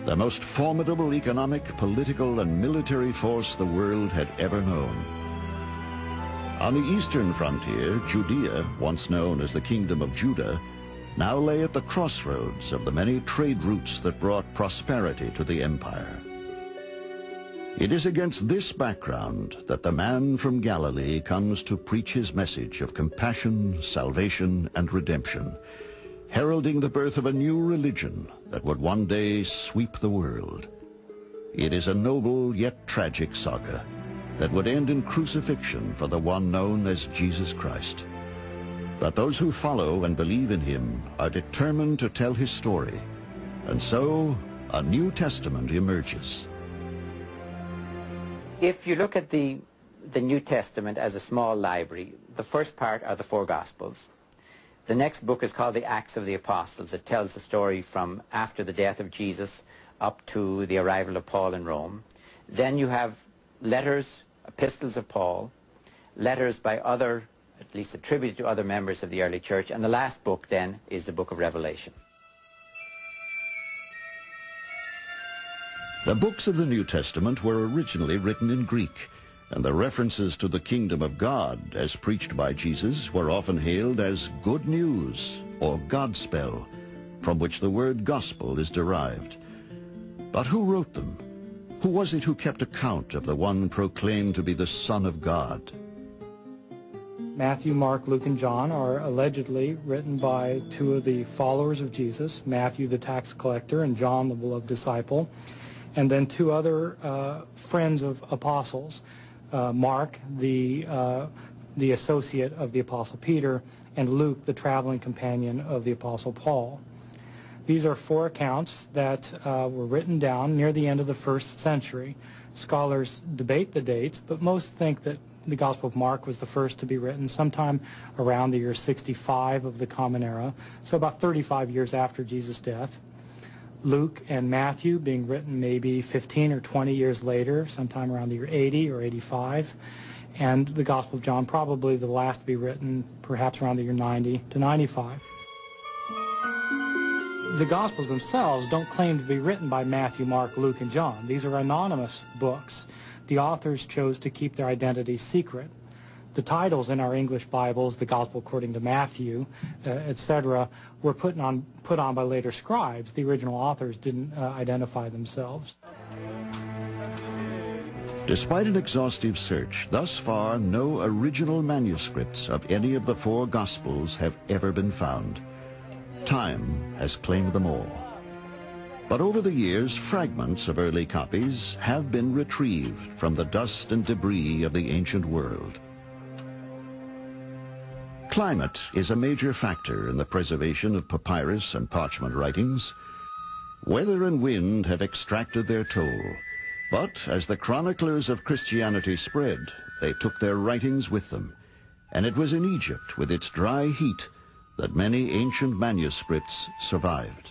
the most formidable economic, political, and military force the world had ever known. On the eastern frontier, Judea, once known as the Kingdom of Judah, now lay at the crossroads of the many trade routes that brought prosperity to the empire. It is against this background that the man from Galilee comes to preach his message of compassion, salvation, and redemption, heralding the birth of a new religion that would one day sweep the world. It is a noble yet tragic saga that would end in crucifixion for the one known as Jesus Christ. But those who follow and believe in him are determined to tell his story, and so a New Testament emerges. If you look at the New Testament as a small library, the first part are the four Gospels. The next book is called the Acts of the Apostles. It tells the story from after the death of Jesus up to the arrival of Paul in Rome. Then you have letters, epistles of Paul, letters by other, at least attributed to other members of the early church, and the last book then is the book of Revelation. The books of the New Testament were originally written in Greek, and the references to the kingdom of God, as preached by Jesus, were often hailed as good news or Godspell, from which the word gospel is derived. But who wrote them? Who was it who kept account of the one proclaimed to be the Son of God? Matthew, Mark, Luke, and John are allegedly written by two of the followers of Jesus, Matthew the tax collector and John the beloved disciple, and then two other friends of apostles, Mark, the associate of the Apostle Peter, and Luke, the traveling companion of the Apostle Paul. These are four accounts that were written down near the end of the first century. Scholars debate the dates, but most think that the Gospel of Mark was the first to be written sometime around the year 65 of the Common Era, so about 35 years after Jesus' death. Luke and Matthew being written maybe 15 or 20 years later, sometime around the year 80 or 85, and the Gospel of John probably the last to be written perhaps around the year 90 to 95. The Gospels themselves don't claim to be written by Matthew, Mark, Luke, and John. These are anonymous books. The authors chose to keep their identity secret. The titles in our English Bibles, the Gospel according to Matthew, etc., were put on by later scribes. The original authors didn't identify themselves. Despite an exhaustive search, thus far no original manuscripts of any of the four Gospels have ever been found. Time has claimed them all. But over the years, fragments of early copies have been retrieved from the dust and debris of the ancient world. Climate is a major factor in the preservation of papyrus and parchment writings. Weather and wind have extracted their toll, but as the chroniclers of Christianity spread, they took their writings with them, and it was in Egypt, with its dry heat, that many ancient manuscripts survived.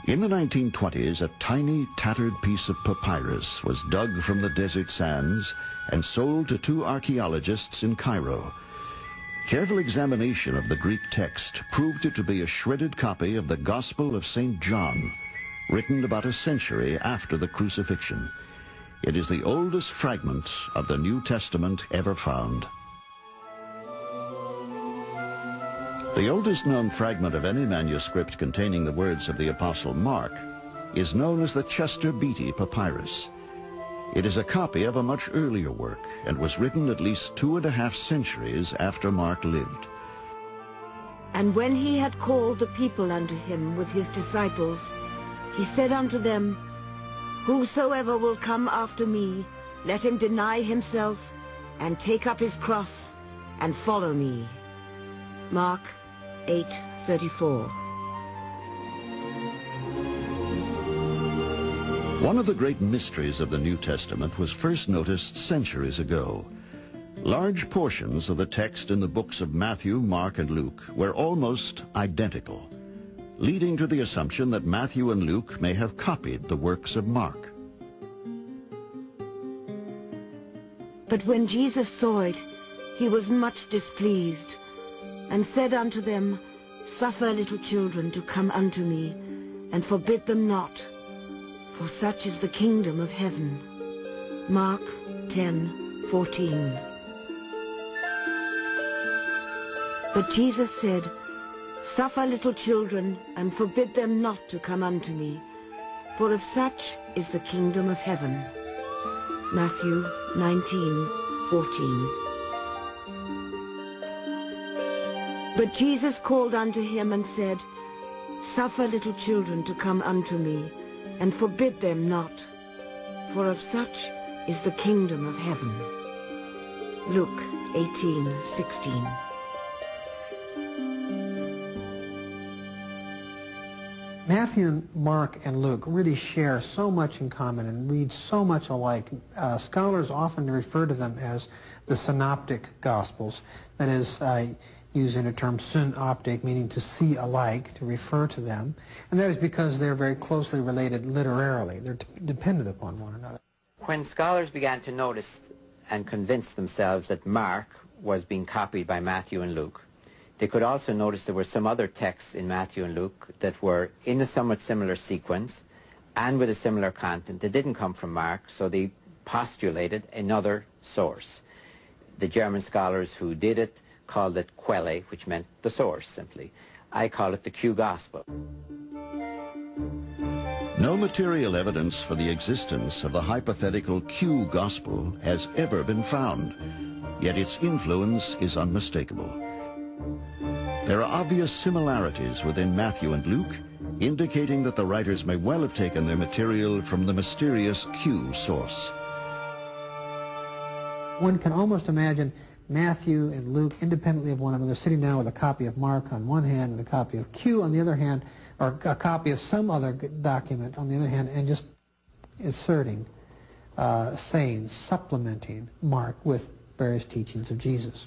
In the 1920s, a tiny, tattered piece of papyrus was dug from the desert sands and sold to two archaeologists in Cairo. Careful examination of the Greek text proved it to be a shredded copy of the Gospel of St. John, written about a century after the crucifixion. It is the oldest fragment of the New Testament ever found. The oldest known fragment of any manuscript containing the words of the Apostle Mark is known as the Chester Beatty Papyrus. It is a copy of a much earlier work and was written at least 2.5 centuries after Mark lived. And when he had called the people unto him with his disciples, he said unto them, Whosoever will come after me, let him deny himself, and take up his cross, and follow me. Mark 8:34. One of the great mysteries of the New Testament was first noticed centuries ago. Large portions of the text in the books of Matthew, Mark, and Luke were almost identical, leading to the assumption that Matthew and Luke may have copied the works of Mark. But when Jesus saw it, he was much displeased, and said unto them, Suffer little children to come unto me, and forbid them not, for such is the kingdom of heaven. Mark 10:14. But Jesus said, Suffer little children, and forbid them not to come unto me, for of such is the kingdom of heaven. Matthew 19:14. But Jesus called unto him and said, Suffer little children to come unto me, and forbid them not, for of such is the kingdom of heaven. Luke 18:16. Matthew, Mark, and Luke really share so much in common and read so much alike. Scholars often refer to them as the synoptic gospels. That is, using a term synoptic, meaning to see alike, to refer to them. And that is because they're very closely related literarily. They're dependent upon one another. When scholars began to notice and convince themselves that Mark was being copied by Matthew and Luke, they could also notice there were some other texts in Matthew and Luke that were in a somewhat similar sequence and with a similar content. They didn't come from Mark, so they postulated another source. The German scholars who did it called it Quelle, which meant the source, simply. I call it the Q Gospel. No material evidence for the existence of the hypothetical Q Gospel has ever been found, yet its influence is unmistakable. There are obvious similarities within Matthew and Luke, indicating that the writers may well have taken their material from the mysterious Q source. One can almost imagine Matthew and Luke independently of one another sitting down with a copy of Mark on one hand and a copy of Q on the other hand, or a copy of some other document on the other hand, and just inserting, saying, supplementing Mark with various teachings of Jesus.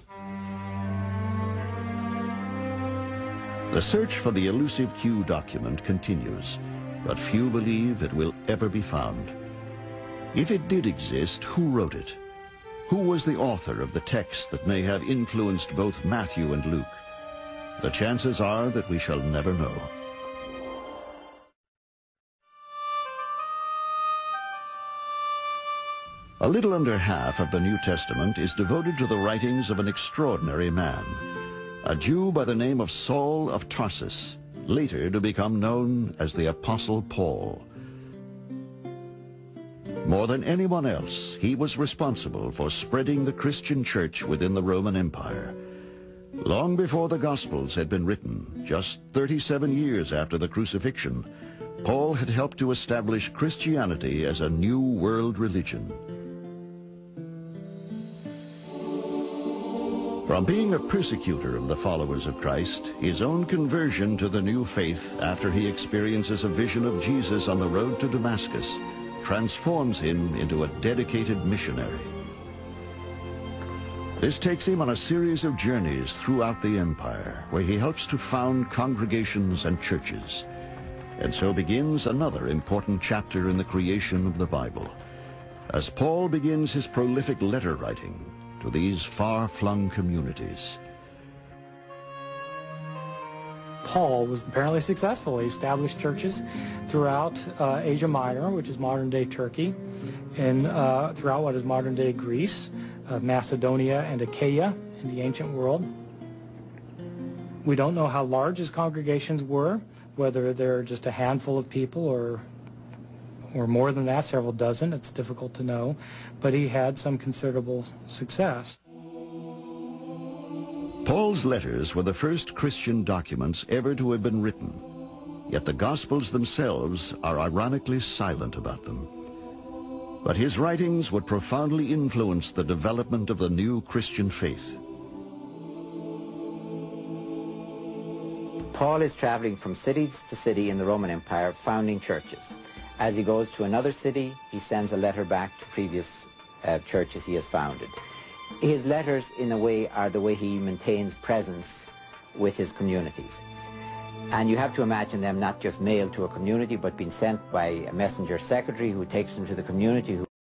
The search for the elusive Q document continues, but few believe it will ever be found. If it did exist, who wrote it? Who was the author of the text that may have influenced both Matthew and Luke? The chances are that we shall never know. A little under half of the New Testament is devoted to the writings of an extraordinary man, a Jew by the name of Saul of Tarsus, later to become known as the Apostle Paul. More than anyone else, he was responsible for spreading the Christian church within the Roman Empire. Long before the Gospels had been written, just 37 years after the crucifixion, Paul had helped to establish Christianity as a new world religion. From being a persecutor of the followers of Christ, his own conversion to the new faith after he experiences a vision of Jesus on the road to Damascus transforms him into a dedicated missionary. This takes him on a series of journeys throughout the empire, where he helps to found congregations and churches. And so begins another important chapter in the creation of the Bible, as Paul begins his prolific letter writing to these far-flung communities. Paul was apparently successful. He established churches throughout Asia Minor, which is modern-day Turkey, and throughout what is modern-day Greece, Macedonia and Achaia in the ancient world. We don't know how large his congregations were, whether they're just a handful of people or more than that, several dozen. It's difficult to know, but he had some considerable success. Paul's letters were the first Christian documents ever to have been written, yet the Gospels themselves are ironically silent about them. But his writings would profoundly influence the development of the new Christian faith. Paul is traveling from city to city in the Roman Empire, founding churches. As he goes to another city, he sends a letter back to previous churches he has founded. His letters, in a way, are the way he maintains presence with his communities. And you have to imagine them not just mailed to a community, but being sent by a messenger secretary who takes them to the community, who